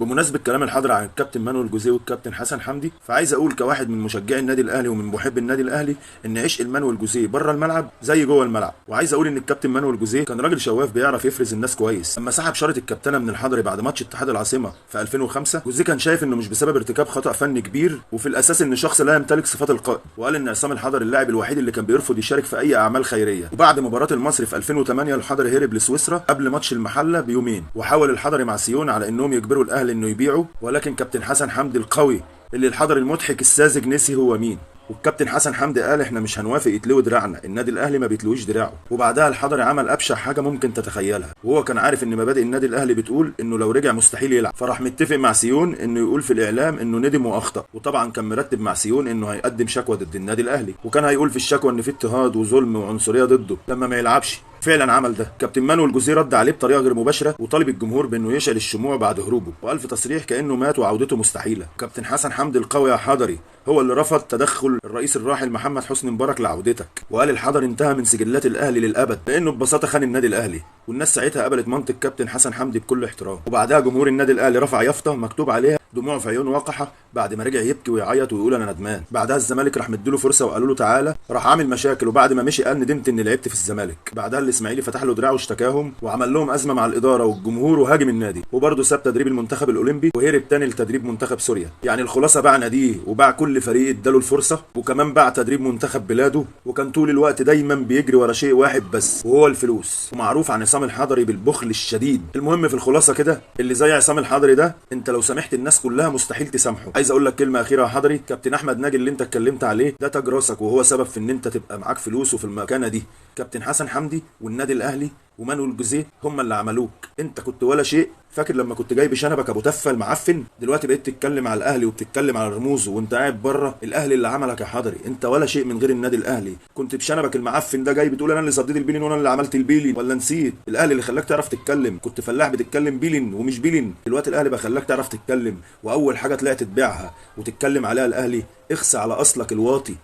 بمناسبة كلام الحاضر عن الكابتن مانويل جوزيه والكابتن حسن حمدي، فعايز اقول كواحد من مشجعي النادي الاهلي ومن محب النادي الاهلي ان عشق المانويل جوزيه بره الملعب زي جوه الملعب. وعايز اقول ان الكابتن مانويل جوزيه كان راجل شواف بيعرف يفرز الناس كويس. لما سحب شاره الكابتنه من الحضري بعد ماتش اتحاد العاصمه في 2005، جوزيه كان شايف انه مش بسبب ارتكاب خطأ فني كبير، وفي الاساس ان شخص لا يمتلك صفات القائد، وقال ان عصام الحضري اللاعب الوحيد اللي كان بيرفض يشارك في اي اعمال خيريه. وبعد مباراه المصري في 2008 الحضري هرب لسويسرا قبل ماتش المحله بيومين، وحاول الحضري مع سيون على انهم يجبروا الاهلي انه يبيعه، ولكن كابتن حسن حمدي القوي اللي الحضري المضحك الساذج نسي هو مين. والكابتن حسن حمدي قال احنا مش هنوافق يتلوي دراعنا، النادي الاهلي ما بيتلويش دراعه. وبعدها الحضري عمل ابشع حاجه ممكن تتخيلها، وهو كان عارف ان مبادئ النادي الاهلي بتقول انه لو رجع مستحيل يلعب، فراح متفق مع سيون انه يقول في الاعلام انه ندم واخطا. وطبعا كان مرتب مع سيون انه هيقدم شكوى ضد النادي الاهلي، وكان هيقول في الشكوى ان في اضطهاد وظلم وعنصريه ضده لما ما يلعبش. فعلا عمل ده. كابتن مانويل جوزيه رد عليه بطريقه غير مباشره، وطالب الجمهور بانه يشعل الشموع بعد هروبه، وقال في تصريح كانه مات وعودته مستحيله. كابتن حسن حمدي القوي يا حضري هو اللي رفض تدخل الرئيس الراحل محمد حسني مبارك لعودتك، وقال الحضري انتهى من سجلات الاهلي للابد لانه ببساطه خان النادي الاهلي. والناس ساعتها قبلت منطق كابتن حسن حمدي بكل احترام. وبعدها جمهور النادي الاهلي رفع يافطه مكتوب عليها دموع في عيون وقحه بعد ما رجع يبكي ويعيط ويقول انا ندمان. بعدها الزمالك راح مديله فرصه وقالوا له تعالى، راح عامل مشاكل، وبعد ما مشي قال ندمت اني لعبت في الزمالك. بعدها الاسماعيلي فتح له دراعه واشتكاهم وعمل لهم ازمه مع الاداره والجمهور وهاجم النادي، وبرضه ساب تدريب المنتخب الاولمبي وهرب تاني لتدريب منتخب سوريا. يعني الخلاصه باع ناديه وباع كل فريق اداله الفرصه، وكمان باع تدريب منتخب بلاده، وكان طول الوقت دايما بيجري ورا شيء واحد بس وهو الفلوس. ومعروف عن عصام الحضري بالبخل الشديد. المهم في الخلاصه كده، اللي زي عصام الحضري ده انت لو سامحت الناس كلها مستحيل تسامحه. عايز اقول لك كلمه اخيره يا حضري، كابتن احمد ناجي اللي انت اتكلمت عليه ده تاج راسك، وهو سبب في ان انت تبقى معاك فلوس وفي المكانه دي. كابتن حسن حمدي والنادي الاهلي ومانويل جوزيه هم اللي عملوك. انت كنت ولا شيء. فاكر لما كنت جايب شنبك ابو تفه المعفن؟ دلوقتي بقيت تتكلم على الاهلي وبتتكلم على رموزه وانت قاعد بره. الاهلي اللي عملك يا حضري، انت ولا شيء من غير النادي الاهلي. كنت بشنبك المعفن ده جاي بتقول انا اللي صديت البيلين وانا اللي عملت البيلين، ولا نسيت؟ الاهلي اللي خلاك تعرف تتكلم. كنت فلاح بتتكلم بيلين ومش بيلين، دلوقتي الاهلي بقى خلاك تعرف تتكلم، واول حاجه طلعت تبيعها وتتكلم عليها الاهلي. اخس على اصلك الواطي.